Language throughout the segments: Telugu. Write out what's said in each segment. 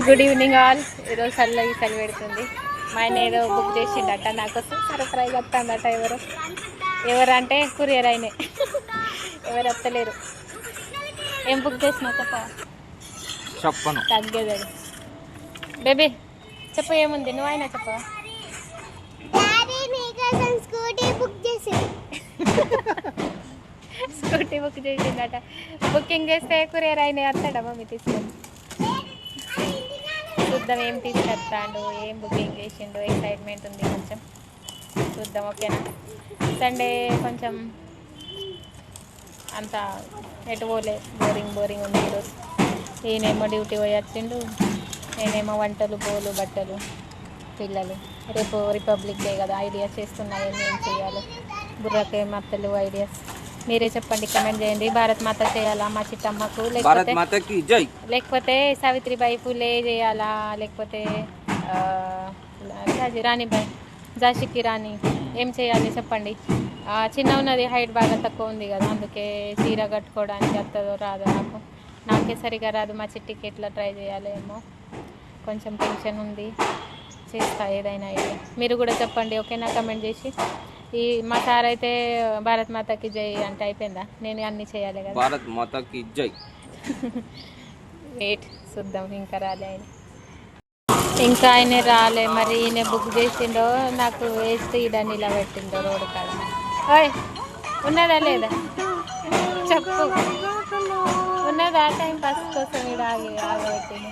Good evening all. ఈరోజు చల్లగా చలి పెడుతుంది. మా ఆయన ఏదో బుక్ చేసిండట, నాకోసం సర్ప్రైజ్ వస్తుందట. ఎవరంటే కొరియర్ అయినాయి, ఎవరు వస్తలేరు. ఏం బుక్ చేసినా చెప్పను, తగ్గేది బేబీ. చెప్పు ఏముంది, నువ్వు అయినా చెప్పవా? స్కూటీ బుక్ చేసిందట. బుకింగ్ చేస్తే కొరియర్ అయినాయి వస్తాడా మమ్మీ తీసుకొని? చూద్దాం ఏం తీసుకొస్తాడు, ఏం బుకింగ్ చేసిండు. ఎక్సైట్మెంట్ ఉంది కొంచెం, చూద్దాం. ఓకేనా? సండే కొంచెం అంత ఎటు పోలే, బోరింగ్ ఉంది ఈరోజు. ఈయనేమో డ్యూటీ పోయి వచ్చిండు, నేనేమో వంటలు, బోలు, బట్టలు, పిల్లలు. రేపు రిపబ్లిక్ డే కదా, ఐడియాస్ చేస్తున్నాయి ఏం చేయాలి. బుర్రకే మత్తలు ఐడియాస్. మీరే చెప్పండి, కమెంట్ చేయండి. భారత్ మాత చేయాలా మా చిట్టమ్మకు, లేకపోతే సావిత్రిబాయి పూలే చేయాలా, లేకపోతే రాణిబాయి, జాషికి రాణి, ఏం చేయాలి చెప్పండి. చిన్న ఉన్నది, హైట్ బాగా తక్కువ ఉంది కదా, అందుకే చీర కట్టుకోవడానికి వస్తుందో రాదో నాకే సరిగా రాదు. మా చిట్టికి ఎట్లా ట్రై చేయాలో ఏమో కొంచెం టెన్షన్ ఉంది. చేస్తా ఏదైనా ఐడియా. మీరు కూడా చెప్పండి, ఓకేనా? కమెంట్ చేసి. ఈ మా సార్ అయితే భారత్ మాతకి జై అంటే అయిపోయిందా? నేను అన్ని చేయాలి కదా. భారత్ మాతకి జై. వెయిట్ చూద్దాం, ఇంకా రాలే ఆయన. ఇంకా ఆయన రాలే. మరి ఈయన బుక్ చేసిండో నాకు వేస్ట్ ఈడని ఇలా పెట్టిండో రోడ్డు కాడ. ఓయ్ ఉన్నదా లేదా చెప్పు, ఉన్నదా? టైం పాస్ కోసం ఈడ ఆగబెట్టింది.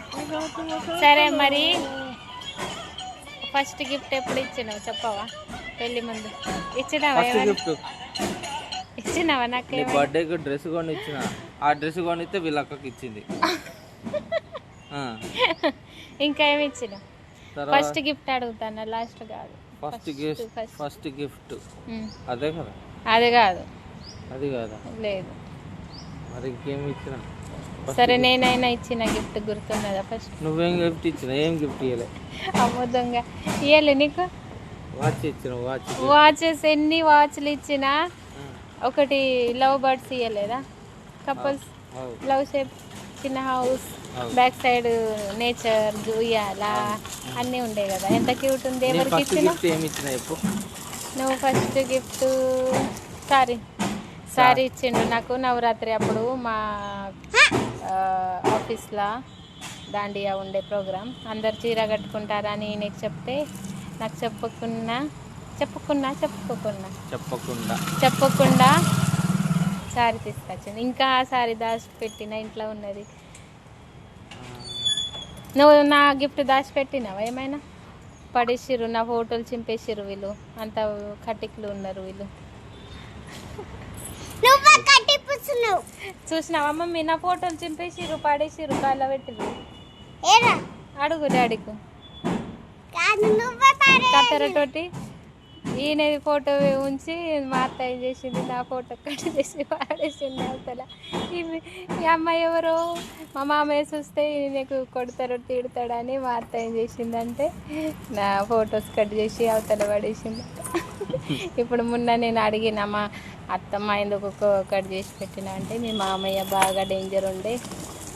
సరే మరి ఫస్ట్ గిఫ్ట్ ఎప్పుడు ఇచ్చినావు చెప్పవా? పెళ్లి ముందు ఇచ్చినావా? ఇచ్చినావా? నాకు బర్త్డేకి డ్రెస్ కొని ఇచ్చిన, ఆ డ్రెస్ కొనిస్తే వీళ్ళ అక్కకి ఇచ్చింది. ఇంకా ఏమి ఇచ్చినావు? ఫస్ట్ గిఫ్ట్ అడుగుతాను, లాస్ట్ కాదు. ఫస్ట్ గిఫ్ట్ అదే కదా? అది కాదు. అది కాదా? లేదు. మరి ఇంకేమి ఇచ్చినా? సరే నేనైనా ఇచ్చిన గిఫ్ట్ గుర్తున్నదా? ఫస్ట్ నువ్వేం గిఫ్ట్ ఇచ్చినా? ఏం గిఫ్ట్ ఇవ్వలే. అమ్మో దొంగ, ఇవ్వలే నీకు? వాచ్ ఇచ్చిన. వాచెస్ ఎన్ని వాచ్లు ఇచ్చినా ఒకటి లవ్ బర్డ్స్ ఇవ్వలేదా? కపుల్స్ లవ్ షేప్, చిన్న హౌస్, బ్యాక్ సైడ్ నేచర్, ఉయ్యాలా అన్నీ ఉండే కదా. ఎంత క్యూట్ ఉంది. ఎవరికి ఇచ్చిన? నువ్వు ఫస్ట్ గిఫ్ట్ సారీ ఇచ్చిండు నాకు నవరాత్రి అప్పుడు. మా ఆఫీస్లో దాండియా ఉండే ప్రోగ్రామ్, అందరు చీర కట్టుకుంటారని నీకు చెప్తే నాకు చెప్పకుండా సారీ తీసుకొచ్చింది. ఇంకా ఆ సారీ దాచిపెట్టిన ఇంట్లో ఉన్నది. నువ్వు నా గిఫ్ట్ దాచిపెట్టినావా ఏమైనా? పడేసిర్రు, నా ఫోటోలు చింపేసిర్రు వీళ్ళు, అంత కటిక్లు ఉన్నారు వీళ్ళు. చూసినావా మమ్మీ? నా ఫోటోలు చింపేసిర్రు, పడేసిర్రు, కాళ్ళ పెట్టిర్రు. అడుగు డాడీకు. కత్తెరతోటి ఈయన ఫోటో ఉంచి మా అత్త ఏం చేసింది, నా ఫోటో కట్ చేసి పాడేసింది. అసలు ఈ అమ్మాయి ఎవరో మా మామయ్య చూస్తే నీకు కొడతారు, తిడతాడని మా అత్త ఏం చేసిందంటే నా ఫొటోస్ కట్ చేసి అవతల పడేసింది. ఇప్పుడు మొన్న నేను అడిగిన మా అత్తమ్మ ఎందుకు కట్ చేసి పెట్టిన అంటే, మీ మామయ్య బాగా డేంజర్ ఉండే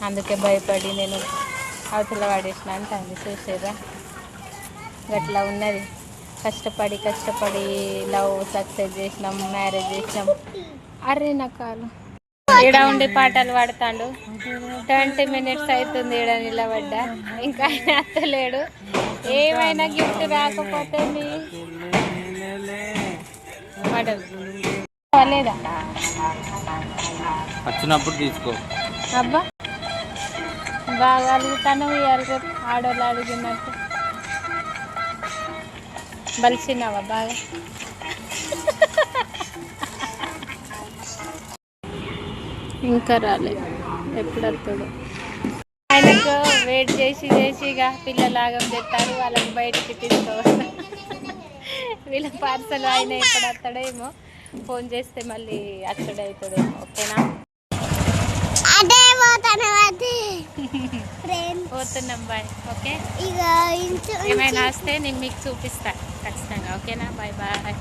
అందుకే భయపడి నేను అవతల పడేసిన అంటే అంది. చూసేదా గట్లా ఉన్నది. కష్టపడి లవ్ సక్సెస్ చేసినాం, మ్యారేజ్ చేసినాం. అరే నా కాలు ఈడ ఉండి పాటలు పాడతాడు. 20 minutes అవుతుంది ఈడ నిలబడ్డా, ఇంకా ఆయన అత్తలేడు. ఏమైనా గిఫ్ట్ రాకపోతే మీ లేదా వచ్చినప్పుడు తీసుకో. అబ్బా బాగా అడుగుతాను, ఆడోళ్ళు అడిగినట్టు బలిసినావా బాగా? ఇంకా రాలే, ఎప్పుడు వస్తాడు? ఆయనకు వెయిట్ చేసి ఇక పిల్లలాగం చెప్తారు, వాళ్ళకి బయటికి తీసుకోవాలి. వీళ్ళ పార్సల్ ఆయన ఎక్కడ వస్తాడేమో, ఫోన్ చేస్తే మళ్ళీ అచ్చడే అవుతాడేమో. ఓకేనా? పోతున్నాం, బాయ్. ఓకే, ఏమైనా వస్తే నేను మీకు చూపిస్తాను ఖచ్చితంగా. ఓకేనా? Bye bye.